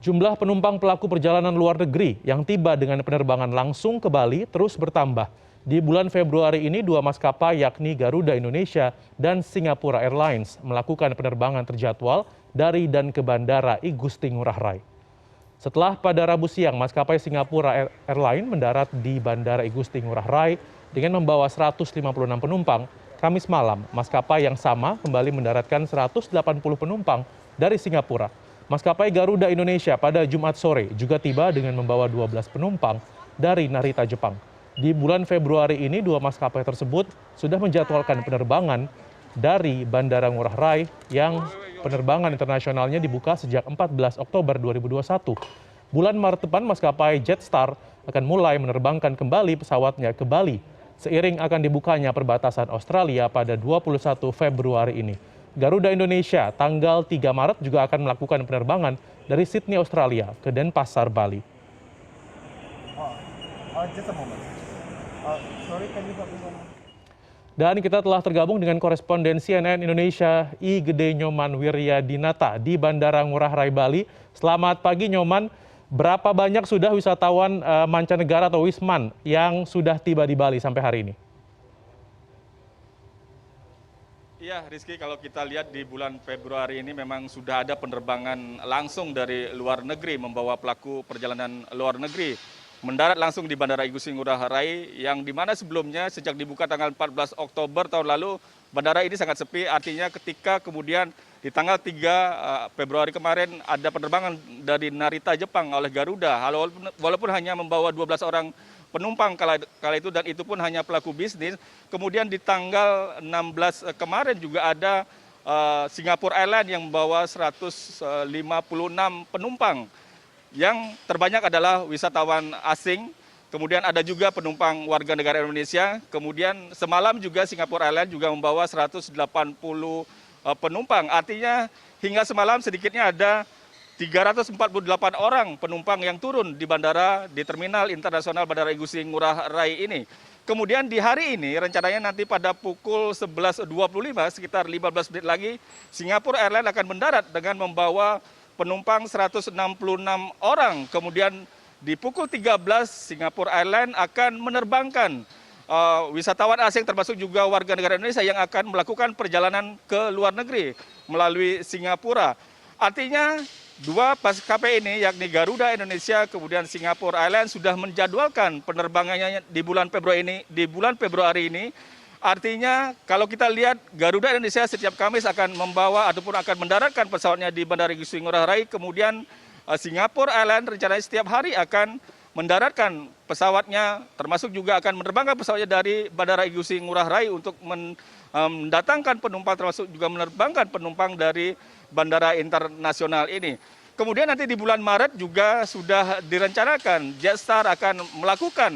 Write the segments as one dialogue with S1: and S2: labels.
S1: Jumlah penumpang pelaku perjalanan luar negeri yang tiba dengan penerbangan langsung ke Bali terus bertambah. Di bulan Februari ini, dua maskapai yakni Garuda Indonesia dan Singapura Airlines melakukan penerbangan terjadwal dari dan ke Bandara I Gusti Ngurah Rai. Setelah pada Rabu siang, maskapai Singapura Airlines mendarat di Bandara I Gusti Ngurah Rai dengan membawa 156 penumpang, Kamis malam, maskapai yang sama kembali mendaratkan 180 penumpang dari Singapura. Maskapai Garuda Indonesia pada Jumat sore juga tiba dengan membawa 12 penumpang dari Narita, Jepang. Di bulan Februari ini, dua maskapai tersebut sudah menjadwalkan penerbangan dari Bandara Ngurah Rai yang penerbangan internasionalnya dibuka sejak 14 Oktober 2021. Bulan Maret depan, maskapai Jetstar akan mulai menerbangkan kembali pesawatnya ke Bali seiring akan dibukanya perbatasan Australia pada 21 Februari ini. Garuda Indonesia tanggal 3 Maret juga akan melakukan penerbangan dari Sydney, Australia ke Denpasar, Bali. Dan kita telah tergabung dengan koresponden CNN Indonesia I Gede Nyoman Wiryadinata di Bandara Ngurah Rai, Bali. Selamat pagi Nyoman, berapa banyak sudah wisatawan mancanegara atau wisman yang sudah tiba di Bali sampai hari ini?
S2: Iya, Rizky, kalau kita lihat di bulan Februari ini memang sudah ada penerbangan langsung dari luar negeri membawa pelaku perjalanan luar negeri mendarat langsung di Bandara I Gusti Ngurah Rai yang dimana sebelumnya sejak dibuka tanggal 14 Oktober tahun lalu bandara ini sangat sepi, artinya ketika kemudian di tanggal 3 Februari kemarin ada penerbangan dari Narita, Jepang oleh Garuda, walaupun hanya membawa 12 orang penumpang kala itu dan itu pun hanya pelaku bisnis. Kemudian di tanggal 16 kemarin juga ada Singapura Airlines yang membawa 156 penumpang. Yang terbanyak adalah wisatawan asing, kemudian ada juga penumpang warga negara Indonesia, kemudian semalam juga Singapura Airlines juga membawa 180 penumpang. Artinya hingga semalam sedikitnya ada 348 orang penumpang yang turun di bandara di Terminal Internasional Bandara I Gusti Ngurah Rai ini. Kemudian di hari ini rencananya nanti pada pukul 11.25 sekitar 15 menit lagi Singapura Airlines akan mendarat dengan membawa penumpang 166 orang. Kemudian di pukul 13 Singapura Airlines akan menerbangkan wisatawan asing termasuk juga warga negara Indonesia yang akan melakukan perjalanan ke luar negeri melalui Singapura. Artinya dua maskapai ini yakni Garuda Indonesia kemudian Singapura Airlines sudah menjadwalkan penerbangannya di bulan Februari ini. Artinya kalau kita lihat Garuda Indonesia setiap Kamis akan membawa ataupun akan mendaratkan pesawatnya di Bandara I Gusti Ngurah Rai, kemudian Singapura Airlines rencananya setiap hari akan mendaratkan pesawatnya termasuk juga akan menerbangkan pesawatnya dari Bandara I Gusti Ngurah Rai untuk mendatangkan penumpang termasuk juga menerbangkan penumpang dari bandara internasional ini. Kemudian nanti di bulan Maret juga sudah direncanakan Jetstar akan melakukan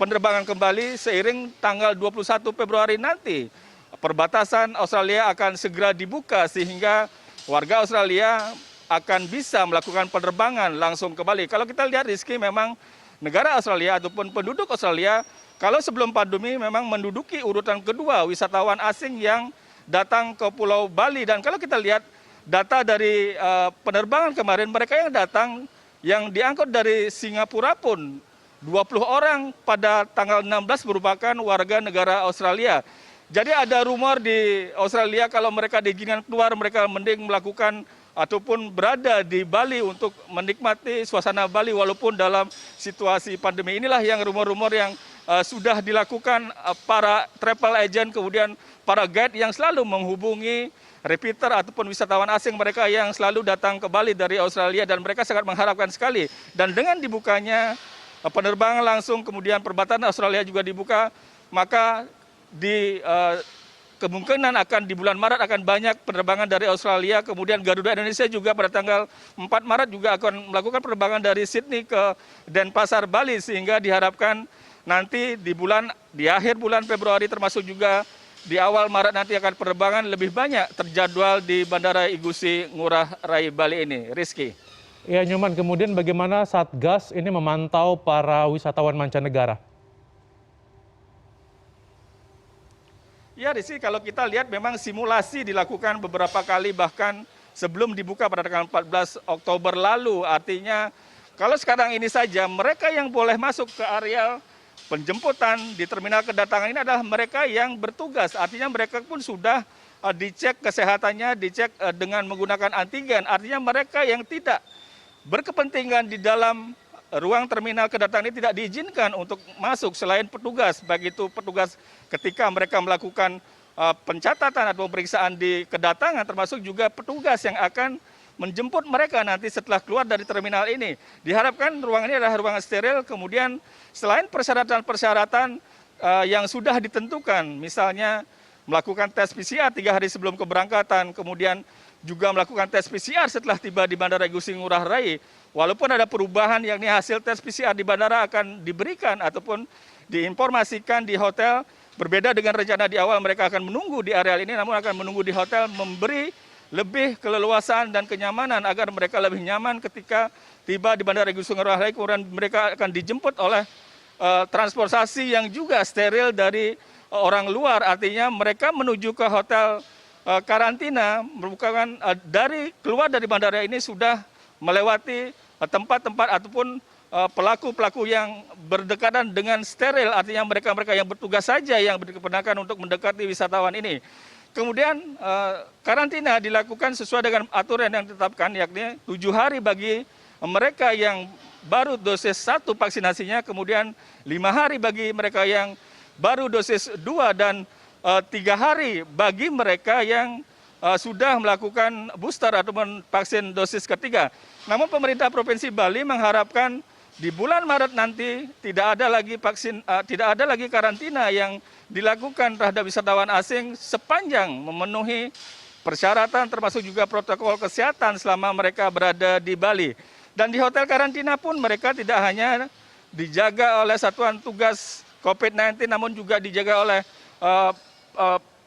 S2: penerbangan kembali seiring tanggal 21 Februari nanti. Perbatasan Australia akan segera dibuka sehingga warga Australia akan bisa melakukan penerbangan langsung ke Bali. Kalau kita lihat Rizky, memang negara Australia ataupun penduduk Australia kalau sebelum pandemi memang menduduki urutan kedua wisatawan asing yang datang ke Pulau Bali. Dan kalau kita lihat data dari penerbangan kemarin, mereka yang datang yang diangkut dari Singapura pun 20 orang pada tanggal 16 merupakan warga negara Australia. Jadi ada rumor di Australia kalau mereka diizinkan keluar, mereka mending melakukan ataupun berada di Bali untuk menikmati suasana Bali walaupun dalam situasi pandemi. Inilah yang rumor-rumor yang sudah dilakukan para travel agent kemudian para guide yang selalu menghubungi repeater ataupun wisatawan asing mereka yang selalu datang ke Bali dari Australia dan mereka sangat mengharapkan sekali. Dan dengan dibukanya penerbangan langsung kemudian perbatasan Australia juga dibuka, maka kemungkinan akan di bulan Maret akan banyak penerbangan dari Australia. Kemudian Garuda Indonesia juga pada tanggal 4 Maret juga akan melakukan penerbangan dari Sydney ke Denpasar, Bali sehingga diharapkan nanti di akhir bulan Februari termasuk juga di awal Maret nanti akan penerbangan lebih banyak terjadwal di Bandara I Gusti Ngurah Rai Bali ini. Rizky.
S1: Ya Nyoman, kemudian bagaimana Satgas ini memantau para wisatawan mancanegara?
S2: Ya Rizky, kalau kita lihat memang simulasi dilakukan beberapa kali bahkan sebelum dibuka pada tanggal 14 Oktober lalu. Artinya kalau sekarang ini saja mereka yang boleh masuk ke areal penjemputan di terminal kedatangan ini adalah mereka yang bertugas. Artinya mereka pun sudah dicek kesehatannya, dicek dengan menggunakan antigen. Artinya mereka yang tidak berkepentingan di dalam ruang terminal kedatangan ini tidak diizinkan untuk masuk selain petugas. Baik itu petugas ketika mereka melakukan pencatatan atau pemeriksaan di kedatangan, termasuk juga petugas yang akan menjemput mereka nanti setelah keluar dari terminal ini. Diharapkan ruangan ini adalah ruangan steril, kemudian selain persyaratan-persyaratan yang sudah ditentukan, misalnya melakukan tes PCR 3 hari sebelum keberangkatan, kemudian juga melakukan tes PCR setelah tiba di Bandara Igusti Ngurah Rai. Walaupun ada perubahan, yakni hasil tes PCR di bandara akan diberikan ataupun diinformasikan di hotel, berbeda dengan rencana di awal mereka akan menunggu di areal ini, namun akan menunggu di hotel, memberi lebih keleluasan dan kenyamanan agar mereka lebih nyaman ketika tiba di Bandara Igusti Ngurah Rai. Kemudian mereka akan dijemput oleh transportasi yang juga steril dari orang luar. Artinya mereka menuju ke hotel karantina merupakan dari keluar dari bandara ini sudah melewati tempat-tempat ataupun pelaku-pelaku yang berdekatan dengan steril. Artinya mereka-mereka yang bertugas saja yang berkepentingan untuk mendekati wisatawan ini. Kemudian karantina dilakukan sesuai dengan aturan yang ditetapkan, yakni 7 hari bagi mereka yang baru dosis 1 vaksinasinya, kemudian 5 hari bagi mereka yang baru dosis 2, dan 3 hari bagi mereka yang sudah melakukan booster ataupun vaksin dosis ketiga. Namun pemerintah Provinsi Bali mengharapkan di bulan Maret nanti tidak ada lagi karantina yang dilakukan terhadap wisatawan asing sepanjang memenuhi persyaratan termasuk juga protokol kesehatan selama mereka berada di Bali. Dan di hotel karantina pun mereka tidak hanya dijaga oleh satuan tugas COVID-19, namun juga dijaga oleh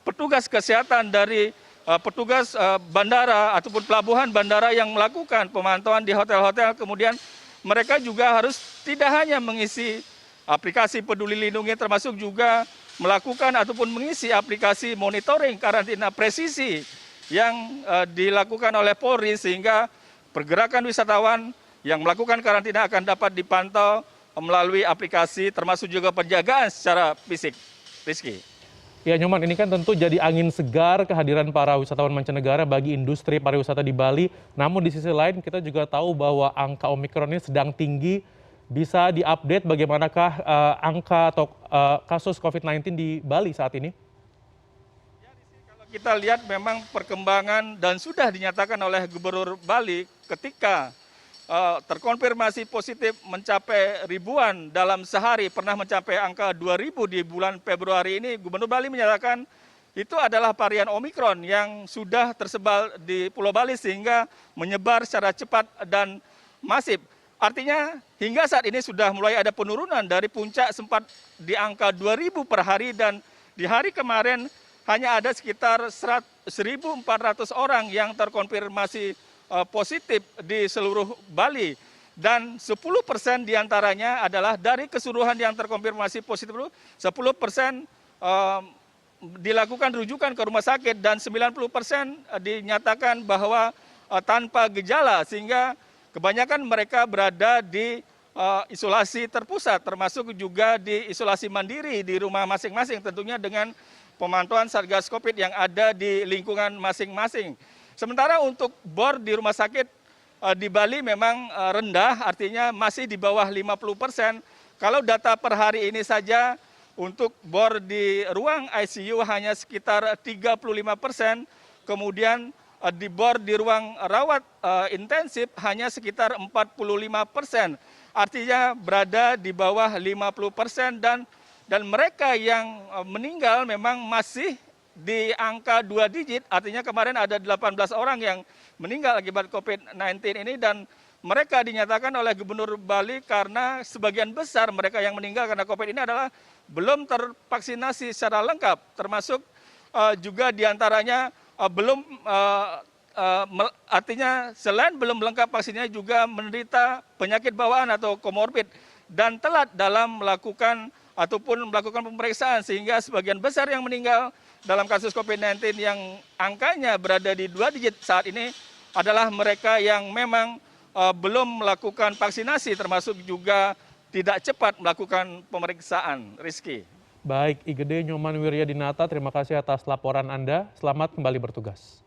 S2: petugas kesehatan dari petugas bandara ataupun pelabuhan bandara yang melakukan pemantauan di hotel-hotel. Kemudian mereka juga harus tidak hanya mengisi aplikasi Peduli Lindungi, termasuk juga melakukan ataupun mengisi aplikasi monitoring karantina presisi yang dilakukan oleh Polri, sehingga pergerakan wisatawan yang melakukan karantina akan dapat dipantau melalui aplikasi, termasuk juga penjagaan secara fisik. Rizky.
S1: Ya Nyoman, ini kan tentu jadi angin segar kehadiran para wisatawan mancanegara bagi industri pariwisata di Bali. Namun di sisi lain kita juga tahu bahwa angka Omikron ini sedang tinggi. Bisa diupdate bagaimanakah angka atau kasus COVID-19 di Bali saat ini?
S2: Ya, kalau kita lihat memang perkembangan dan sudah dinyatakan oleh Gubernur Bali ketika terkonfirmasi positif mencapai ribuan dalam sehari, pernah mencapai angka 2.000 di bulan Februari ini. Gubernur Bali menyatakan itu adalah varian Omikron yang sudah tersebar di Pulau Bali sehingga menyebar secara cepat dan masif. Artinya hingga saat ini sudah mulai ada penurunan dari puncak sempat di angka 2.000 per hari, dan di hari kemarin hanya ada sekitar 1.400 orang yang terkonfirmasi positif di seluruh Bali, dan 10% diantaranya adalah dari keseluruhan yang terkonfirmasi positif itu 10% dilakukan rujukan ke rumah sakit, dan 90% dinyatakan bahwa tanpa gejala, sehingga kebanyakan mereka berada di isolasi terpusat, termasuk juga di isolasi mandiri di rumah masing-masing, tentunya dengan pemantauan Satgas Covid yang ada di lingkungan masing-masing. Sementara untuk bor di rumah sakit di Bali memang rendah, artinya masih di bawah 50%. Kalau data per hari ini saja untuk bor di ruang ICU hanya sekitar 35%, kemudian di bor di ruang rawat intensif hanya sekitar 45%. Artinya berada di bawah 50%, dan mereka yang meninggal memang masih di angka 2 digit, artinya kemarin ada 18 orang yang meninggal akibat COVID-19 ini, dan mereka dinyatakan oleh Gubernur Bali karena sebagian besar mereka yang meninggal karena COVID ini adalah belum tervaksinasi secara lengkap, termasuk juga diantaranya belum, artinya selain belum lengkap vaksinnya juga menderita penyakit bawaan atau komorbid dan telat dalam melakukan pemeriksaan, sehingga sebagian besar yang meninggal dalam kasus COVID-19 yang angkanya berada di 2 digit saat ini adalah mereka yang memang belum melakukan vaksinasi, termasuk juga tidak cepat melakukan pemeriksaan. Rizky.
S1: Baik, IGD Nyoman Wiryadinata, terima kasih atas laporan Anda. Selamat kembali bertugas.